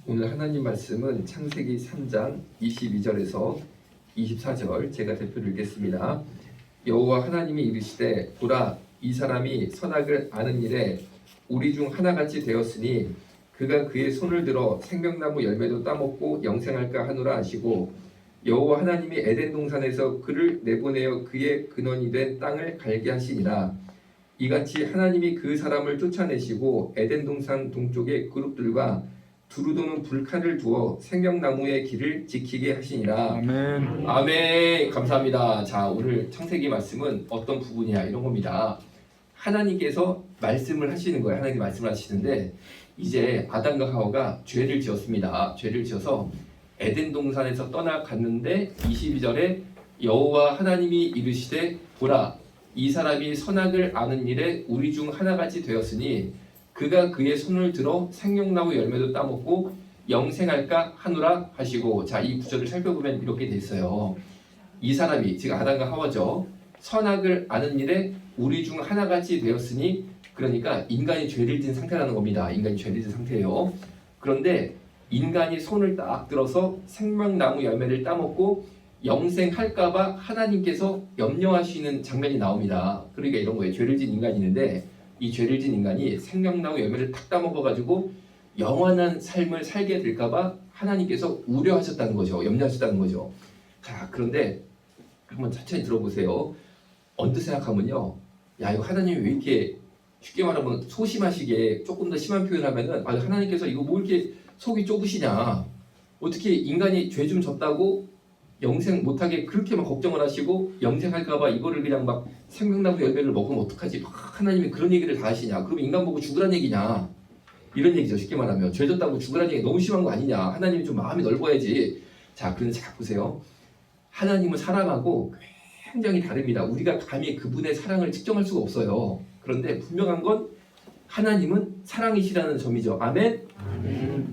오늘 하나님 말씀은 창세기 3장 22절에서 24절 제가 대표를 읽겠습니다. 여호와 하나님이 이르시되 보라 이 사람이 선악을 아는 일에 우리 중 하나같이 되었으니 그가 그의 손을 들어 생명나무 열매도 따먹고 영생할까 하노라 하시고 여호와 하나님이 에덴 동산에서 그를 내보내어 그의 근원이 된 땅을 갈게 하시니라. 이같이 하나님이 그 사람을 쫓아내시고 에덴 동산 동쪽의 그룹들과 두루 도는 불칼을 두어 생명나무의 길을 지키게 하시니라. 아멘. 아멘. 감사합니다. 자, 오늘 창세기 말씀은 어떤 부분이냐 이런 겁니다. 하나님께서 말씀을 하시는 거예요. 하나님이 말씀을 하시는데 이제 아담과 하와가 죄를 지었습니다. 죄를 지어서 에덴 동산에서 떠나갔는데 22절에 여호와 하나님이 이르시되 보라 이 사람이 선악을 아는 일에 우리 중 하나같이 되었으니 그가 그의 손을 들어 생명나무 열매도 따먹고 영생할까 하노라 하시고, 자, 이 구절을 살펴보면 이렇게 돼 있어요. 이 사람이 즉 아담과 하와죠. 선악을 아는 일에 우리 중 하나같이 되었으니, 그러니까 인간이 죄를 지은 상태라는 겁니다. 인간이 죄를 지은 상태예요. 그런데 인간이 손을 딱 들어서 생명나무 열매를 따먹고 영생할까봐 하나님께서 염려하시는 장면이 나옵니다. 그러니까 이런 거예요. 죄를 지은 인간이 있는데 이 죄를 지은 인간이 생명나무 열매를 탁 따먹어가지고 영원한 삶을 살게 될까봐 하나님께서 우려하셨다는 거죠. 염려하셨다는 거죠. 자, 그런데 한번 천천히 들어보세요. 언뜻 생각하면요, 야, 이거 하나님이 왜 이렇게 쉽게 말하면 소심하시게 조금 더 심한 표현하면은 하나님께서 이거 뭐 이렇게 속이 좁으시냐, 어떻게 인간이 죄 좀 졌다고 영생 못하게 그렇게 막 걱정을 하시고 영생할까봐 이거를 그냥 막 생명나무 열매를 먹으면 어떡하지? 막 하나님이 그런 얘기를 다 하시냐? 그럼 인간 보고 죽으란 얘기냐? 이런 얘기죠. 쉽게 말하면 죄 졌다고 죽으란 얘기 너무 심한 거 아니냐? 하나님이 좀 마음이 넓어야지. 자, 그런데 잘 보세요. 하나님은 사람하고 굉장히 다릅니다. 우리가 감히 그분의 사랑을 측정할 수가 없어요. 그런데 분명한 건 하나님은 사랑이시라는 점이죠. 아멘?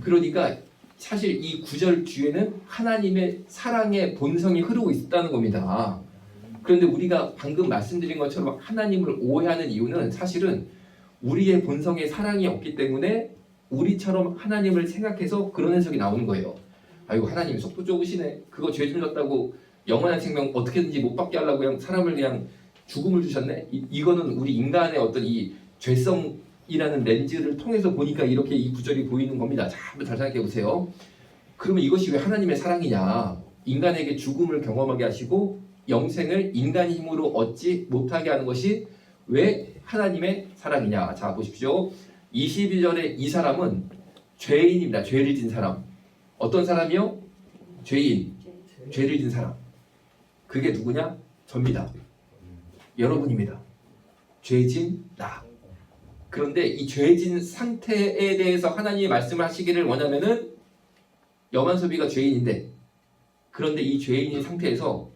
그러니까 사실 이 구절 뒤에는 하나님의 사랑의 본성이 흐르고 있다는 겁니다. 그런데 우리가 방금 말씀드린 것처럼 하나님을 오해하는 이유는 사실은 우리의 본성에 사랑이 없기 때문에 우리처럼 하나님을 생각해서 그런 해석이 나오는 거예요. 아이고 하나님이 속도 좁으시네. 그거 죄 좀 졌다고 영원한 생명 어떻게든지 못 받게 하려고 그냥 사람을 그냥 죽음을 주셨네. 이거는 우리 인간의 어떤 이 죄성이라는 렌즈를 통해서 보니까 이렇게 이 구절이 보이는 겁니다. 자, 한번 잘 생각해 보세요. 그러면 이것이 왜 하나님의 사랑이냐? 인간에게 죽음을 경험하게 하시고 영생을 인간의 힘으로 얻지 못하게 하는 것이 왜 하나님의 사랑이냐? 자, 보십시오. 22절에 이 사람은 죄인입니다. 죄를 진 사람. 어떤 사람이요? 죄인. 죄를 진 사람. 그게 누구냐? 접니다. 여러분입니다. 죄진 나. 그런데 이 죄진 상태에 대해서 하나님이 말씀을 하시기를 원하면은 여만소비가 죄인인데, 그런데 이 죄인인 상태에서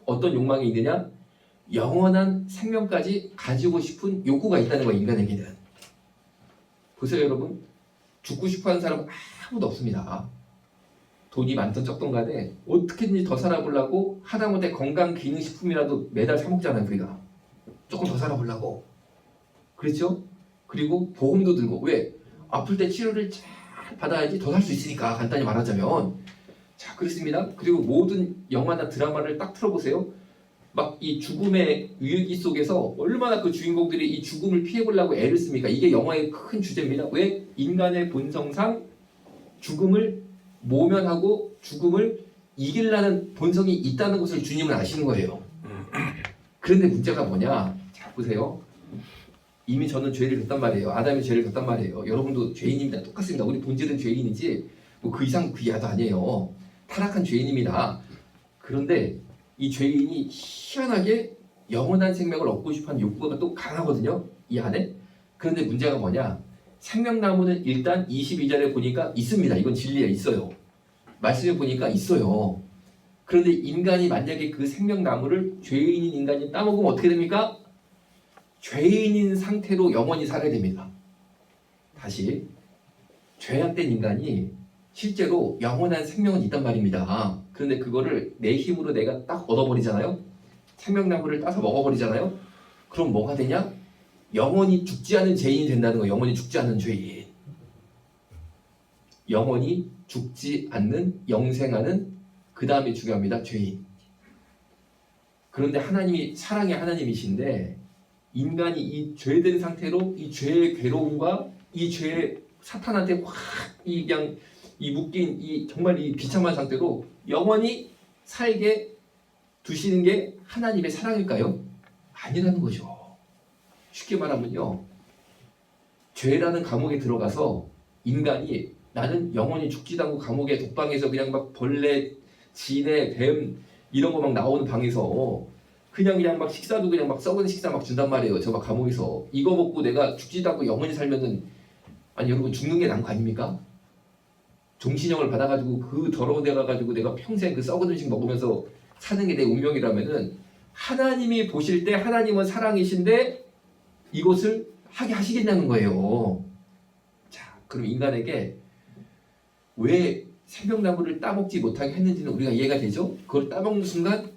어떤 욕망이 있느냐? 영원한 생명까지 가지고 싶은 욕구가 있다는 거예요. 인간에게는. 보세요 여러분. 죽고 싶어하는 사람은 아무도 없습니다. 돈이 많든 적든 간에 어떻게든지 더 살아보려고 하다못해 건강기능식품이라도 매달 사 먹잖아요. 우리가 조금 더 살아보려고. 그렇죠? 그리고 보험도 들고. 왜? 아플 때 치료를 잘 받아야지 더 살 수 있으니까, 간단히 말하자면. 자, 그렇습니다. 그리고 모든 영화나 드라마를 딱 틀어보세요. 막 이 죽음의 위기 속에서 얼마나 그 주인공들이 이 죽음을 피해보려고 애를 씁니까? 이게 영화의 큰 주제입니다. 왜? 인간의 본성상 죽음을 모면하고 죽음을 이기려는 본성이 있다는 것을 주님은 아시는 거예요. 그런데 문제가 뭐냐? 자, 보세요. 이미 저는 죄를 졌단 말이에요. 아담이 죄를 졌단 말이에요. 여러분도 죄인입니다. 똑같습니다. 우리 본질은 죄인이지 뭐 그 이상 그 이하도 아니에요. 타락한 죄인입니다. 그런데 이 죄인이 희한하게 영원한 생명을 얻고 싶어하는 욕구가 또 강하거든요. 이 안에. 그런데 문제가 뭐냐? 생명나무는 일단 22절에 보니까 있습니다. 이건 진리에 있어요. 말씀에 보니까 있어요. 그런데 인간이 만약에 그 생명나무를 죄인인 인간이 따먹으면 어떻게 됩니까? 죄인인 상태로 영원히 살아야 됩니다. 다시, 죄악된 인간이 실제로 영원한 생명은 있단 말입니다. 그런데 그거를 내 힘으로 내가 딱 얻어버리잖아요. 생명나무를 따서 먹어버리잖아요. 그럼 뭐가 되냐? 영원히 죽지 않은 죄인이 된다는 거예요. 영원히 죽지 않은 죄인. 영원히 죽지 않는 영생하는 그 다음에 중요합니다. 죄인. 그런데 하나님이 사랑의 하나님이신데 인간이 이 죄된 상태로 이 죄의 괴로움과 이 죄의 사탄한테 확이 그냥 이 묶인 이 정말 이 비참한 상태로 영원히 살게 두시는 게 하나님의 사랑일까요? 아니라는 거죠. 쉽게 말하면요, 죄라는 감옥에 들어가서 인간이 나는 영원히 죽지도 않고 감옥에 독방에서 그냥 막 벌레, 지네, 뱀 이런 거 막 나오는 방에서 그냥 막 식사도 그냥 막 썩은 식사 막 준단 말이에요. 저 막 감옥에서 이거 먹고 내가 죽지도 않고 영원히 살면은 아니 여러분 죽는 게 나은 거 아닙니까? 종신형을 받아가지고 그 더러운 데 가가지고 내가 평생 그 썩은 음식 먹으면서 사는 게 내 운명이라면은 하나님이 보실 때 하나님은 사랑이신데 이것을 하게 하시겠냐는 거예요. 자, 그럼 인간에게 왜 생명나무를 따먹지 못하게 했는지는 우리가 이해가 되죠? 그걸 따먹는 순간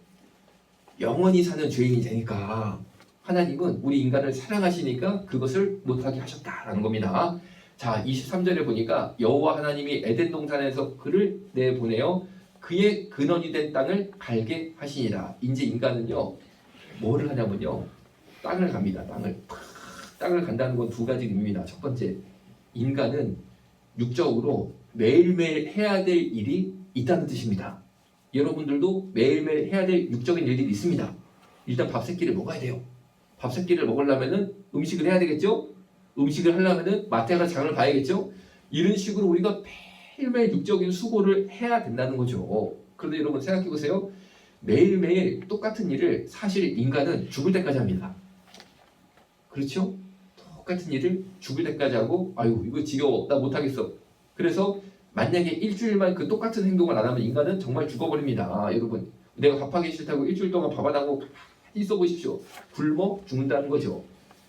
영원히 사는 죄인이 되니까 하나님은 우리 인간을 사랑하시니까 그것을 못하게 하셨다라는 겁니다. 자, 23절에 보니까 여호와 하나님이 에덴 동산에서 그를 내보내어 그의 근원이 된 땅을 갈게 하시니라. 이제 인간은요 뭐를 하냐면요 땅을 갑니다. 땅을 간다는 건 두 가지 의미입니다. 첫 번째, 인간은 육적으로 매일매일 해야 될 일이 있다는 뜻입니다. 여러분들도 매일매일 해야 될 육적인 일들이 있습니다. 일단 밥 세 끼를 먹어야 돼요. 밥 세 끼를 먹으려면은 음식을 해야 되겠죠? 음식을 하려면은 마트에 가서 장을 봐야겠죠? 이런 식으로 우리가 매일매일 육적인 수고를 해야 된다는 거죠. 그런데 여러분 생각해 보세요. 매일매일 똑같은 일을 사실 인간은 죽을 때까지 합니다. 그렇죠? 똑같은 일을 죽을 때까지 하고 아유 이거 지겨워 나 못하겠어. 그래서 만약에 일주일만 그 똑같은 행동을 안 하면 인간은 정말 죽어버립니다. 여러분 내가 밥하기 싫다고 일주일 동안 밥 안 하고 가만히 있어 보십시오. 굶어 죽는다는 거죠.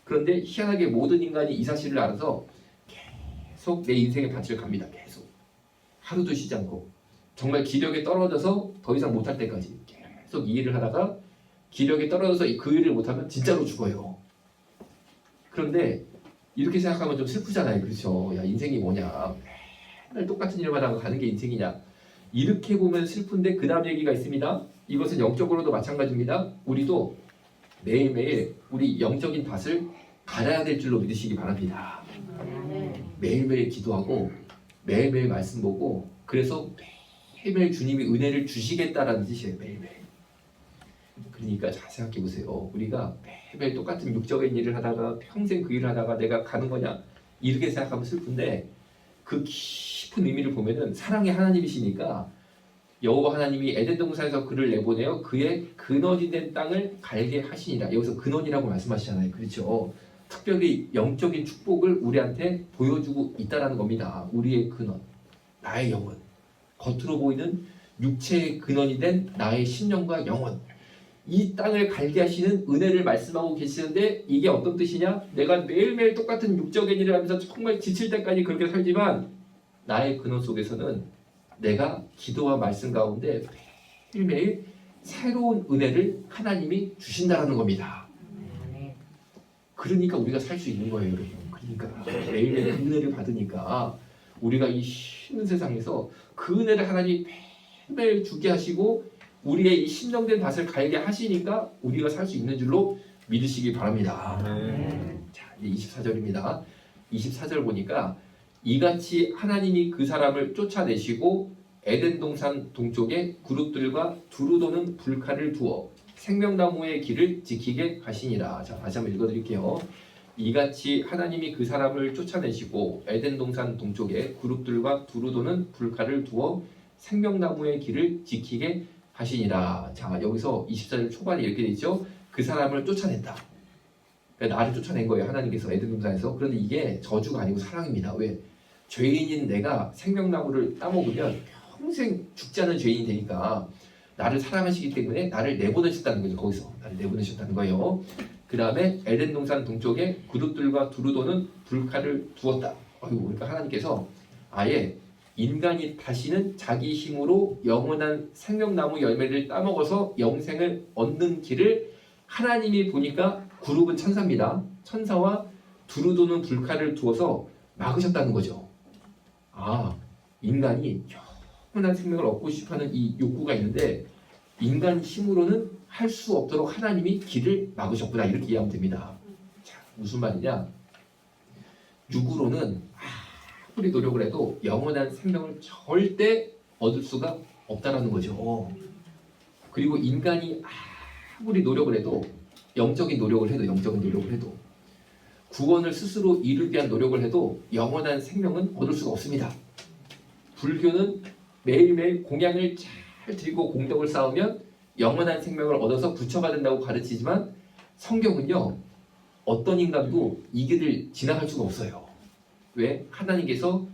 그런데 희한하게 모든 인간이 이 사실을 알아서 계속 내 인생의 밭을 갑니다. 계속 하루도 쉬지 않고 정말 기력에 떨어져서 더 이상 못할 때까지 계속 이 일을 하다가 기력에 떨어져서 그 일을 못하면 진짜로 죽어요. 그런데 이렇게 생각하면 좀 슬프잖아요. 그렇죠? 야 인생이 뭐냐, 맨날 똑같은 일만 하고 가는 게 인생이냐. 이렇게 보면 슬픈데 그 다음 얘기가 있습니다. 이것은 영적으로도 마찬가지입니다. 우리도 매일매일 우리 영적인 밭을 갈아야 될 줄로 믿으시기 바랍니다. 매일매일 기도하고 매일매일 말씀 보고 그래서 매일매일 주님이 은혜를 주시겠다라는 뜻이에요. 매일매일. 그러니까 잘 생각해 보세요. 우리가 매일매일 똑같은 육적인 일을 하다가 평생 그 일을 하다가 내가 가는 거냐 이렇게 생각하면 슬픈데 그 깊은 의미를 보면은 사랑의 하나님이시니까 여호와 하나님이 에덴 동산에서 그를 내보내어 그의 근원이 된 땅을 갈게 하시니라. 여기서 근원이라고 말씀하시잖아요. 그렇죠? 특별히 영적인 축복을 우리한테 보여주고 있다라는 겁니다. 우리의 근원, 나의 영혼, 겉으로 보이는 육체의 근원이 된 나의 신령과 영혼, 이 땅을 갈게 하시는 은혜를 말씀하고 계시는데 이게 어떤 뜻이냐? 내가 매일매일 똑같은 육적인 일을 하면서 정말 지칠 때까지 그렇게 살지만 나의 근원 속에서는 내가 기도와 말씀 가운데 매일매일 새로운 은혜를 하나님이 주신다는 겁니다. 그러니까 우리가 살 수 있는 거예요, 여러분. 그러니까 매일매일 그 은혜를 받으니까 우리가 이 힘든 세상에서 그 은혜를 하나님이 매일매일 주게 하시고 우리의 이 신령된 밭을 갈게 하시니까 우리가 살 수 있는 줄로 믿으시기 바랍니다. 자, 이제 24절입니다. 24절 보니까 이같이 하나님이 그 사람을 쫓아내시고 에덴 동산 동쪽에 그룹들과 두루 도는 불칼을 두어 생명나무의 길을 지키게 하시니라. 자, 다시 한번 읽어드릴게요. 이같이 하나님이 그 사람을 쫓아내시고 에덴 동산 동쪽에 그룹들과 두루 도는 불칼을 두어 생명나무의 길을 지키게 하시니라. 자, 여기서 24절 초반에 이렇게 되죠. 그 사람을 쫓아낸다. 그러니까 나를 쫓아낸 거예요. 하나님께서 에덴 동산에서. 그런데 이게 저주가 아니고 사랑입니다. 왜? 죄인인 내가 생명나무를 따먹으면 평생 죽지 않은 죄인이 되니까 나를 사랑하시기 때문에 나를 내보내셨다는 거죠. 거기서 나를 내보내셨다는 거예요. 그 다음에 에덴 동산 동쪽에 그룹들과 두루 도는 불칼을 두었다. 그러니까 하나님께서 아예 인간이 다시는 자기 힘으로 영원한 생명나무 열매를 따먹어서 영생을 얻는 길을 하나님이 보니까 그룹은 천사입니다. 천사와 두루 도는 불칼을 두어서 막으셨다는 거죠. 아, 인간이 영원한 생명을 얻고 싶어하는 이 욕구가 있는데 인간 힘으로는 할 수 없도록 하나님이 길을 막으셨구나 이렇게 이해하면 됩니다. 자, 무슨 말이냐? 육으로는 아무리 노력을 해도 영원한 생명을 절대 얻을 수가 없다라는 거죠. 그리고 인간이 아무리 노력을 해도 영적인 노력을 해도 구원을 스스로 이루기 위한 노력을 해도 영원한 생명은 얻을 수가 없습니다. 불교는 매일매일 공양을 잘 드리고 공덕을 쌓으면 영원한 생명을 얻어서 부처가 된다고 가르치지만 성경은요 어떤 인간도 이 길을 지나갈 수가 없어요. 왜? 하나님께서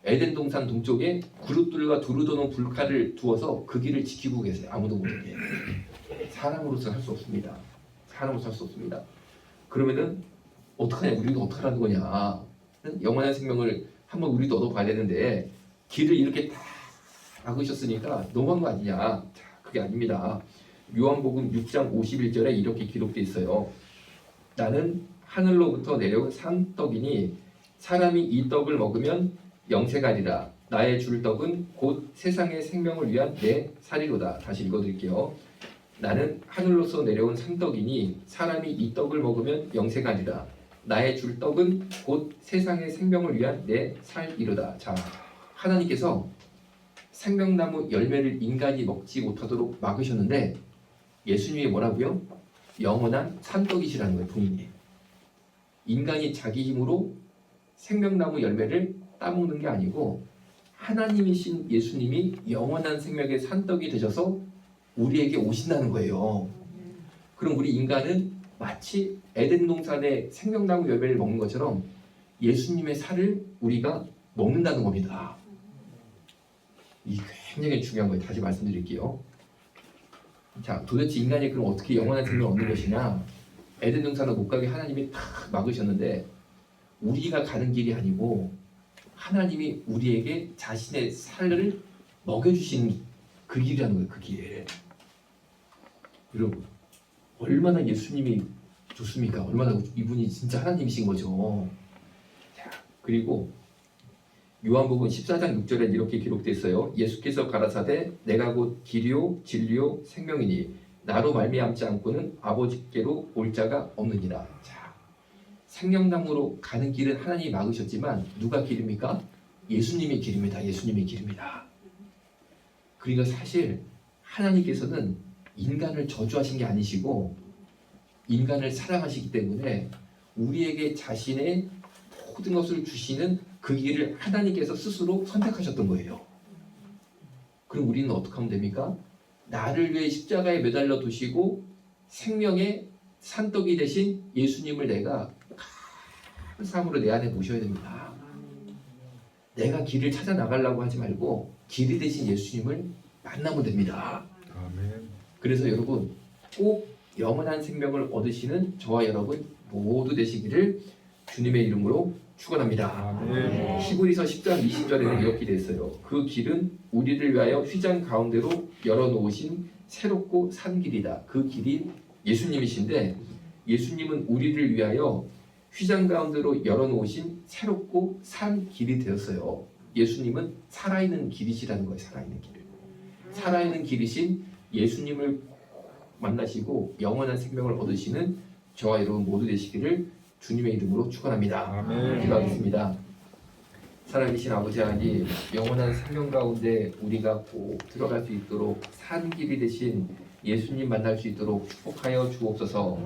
에덴 동산 동쪽에 그룹들과 두루 도는 불칼을 두어서 그 길을 지키고 계세요. 아무도 모르게. 사람으로서 할 수 없습니다. 사람으로서 할 수 없습니다. 그러면은 어떡하냐? 우리도 어떡하라는 거냐? 영원한 생명을 한번 우리도 얻어봐야 되는데 길을 이렇게 다 막으셨으니까 너무한 거 아니냐? 자, 그게 아닙니다. 요한복음 6장 51절에 이렇게 기록되어 있어요. 나는 하늘로부터 내려온 산떡이니 사람이 이 떡을 먹으면 영생하리라. 나의 줄 떡은 곧 세상의 생명을 위한 내 살이로다. 다시 읽어드릴게요. 나는 하늘로서 내려온 산떡이니 사람이 이 떡을 먹으면 영생하리라. 나의 줄 떡은 곧 세상의 생명을 위한 내 살이로다. 자, 하나님께서 생명나무 열매를 인간이 먹지 못하도록 막으셨는데 예수님이 뭐라고요? 영원한 산떡이시라는 거예요. 본인이. 인간이 자기 힘으로 생명나무 열매를 따먹는 게 아니고 하나님이신 예수님이 영원한 생명의 산떡이 되셔서 우리에게 오신다는 거예요. 그럼 우리 인간은 마치 에덴 동산의 생명나무 열매를 먹는 것처럼 예수님의 살을 우리가 먹는다는 겁니다. 이 굉장히 중요한 거예요. 다시 말씀드릴게요. 자, 도대체 인간이 그럼 어떻게 영원한 생명을 얻는 것이냐? 에덴 동산을 못 가게 하나님이 탁 막으셨는데 우리가 가는 길이 아니고 하나님이 우리에게 자신의 살을 먹여주시는 그 길이라는 거예요. 그 길. 여러분 얼마나 예수님이 좋습니까? 얼마나 이분이 진짜 하나님이신 거죠. 자, 그리고 요한복음 14장 6절에 이렇게 기록되어 있어요. 예수께서 가라사대 내가 곧 길이요 진리요 생명이니 나로 말미암지 않고는 아버지께로 올 자가 없느니라. 자, 생명나무로 가는 길은 하나님이 막으셨지만 누가 길입니까? 예수님의 길입니다. 예수님의 길입니다. 그러니까 사실 하나님께서는 인간을 저주하신 게 아니시고 인간을 사랑하시기 때문에 우리에게 자신의 모든 것을 주시는 그 길을 하나님께서 스스로 선택하셨던 거예요. 그럼 우리는 어떻게 하면 됩니까? 나를 위해 십자가에 매달려 두시고 생명의 산떡이 되신 예수님을 내가 감사함으로 내 안에 모셔야 됩니다. 내가 길을 찾아 나가려고 하지 말고 길이 되신 예수님을 만나면 됩니다. 아멘. 그래서 여러분 꼭 영원한 생명을 얻으시는 저와 여러분 모두 되시기를 주님의 이름으로 축원합니다. 아멘. 히브리서 10장 20절에는 이렇게 되어 있어요. 그 길은 우리를 위하여 휘장 가운데로 열어놓으신 새롭고 산 길이다. 그 길이 예수님이신데 예수님은 우리를 위하여 휘장 가운데로 열어놓으신 새롭고 산 길이 되었어요. 예수님은 살아있는 길이시라는 거예요. 살아있는 길. 살아있는 길이신 예수님을 만나시고 영원한 생명을 얻으시는 저와 여러분 모두 되시기를 주님의 이름으로 축원합니다. 아멘. 기도하겠습니다. 살아계신 아버지 하나님, 영원한 생명 가운데 우리가 꼭 들어갈 수 있도록 산 길이 되신 예수님 만날 수 있도록 축복하여 주옵소서.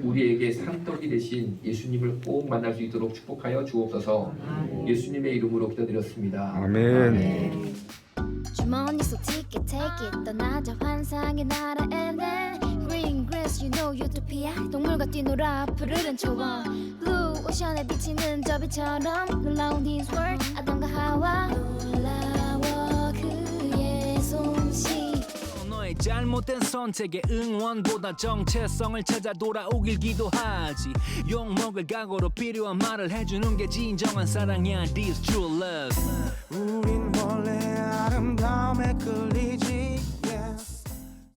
우리에게 산떡이 되신 예수님을 꼭 만날 수 있도록 축복하여 주옵소서. 예수님의 이름으로 기도드렸습니다. 아멘. 주머니 속 ticket take it 떠나자 환상의 나라에 Green grass you know utopia 동물과 뛰놀아 푸르른 초원 Blue 오션에 비치는 저 빛처럼 놀라운 his world 아담과 하와 놀라워 그의 솜씨 너의 잘못된 선택에 응원보다 정체성을 찾아 돌아오길 기도하지 욕먹을 각오로 필요한 말을 해주는 게 진정한 사랑이야 This true love 우린 원래 아름다움에 끌리지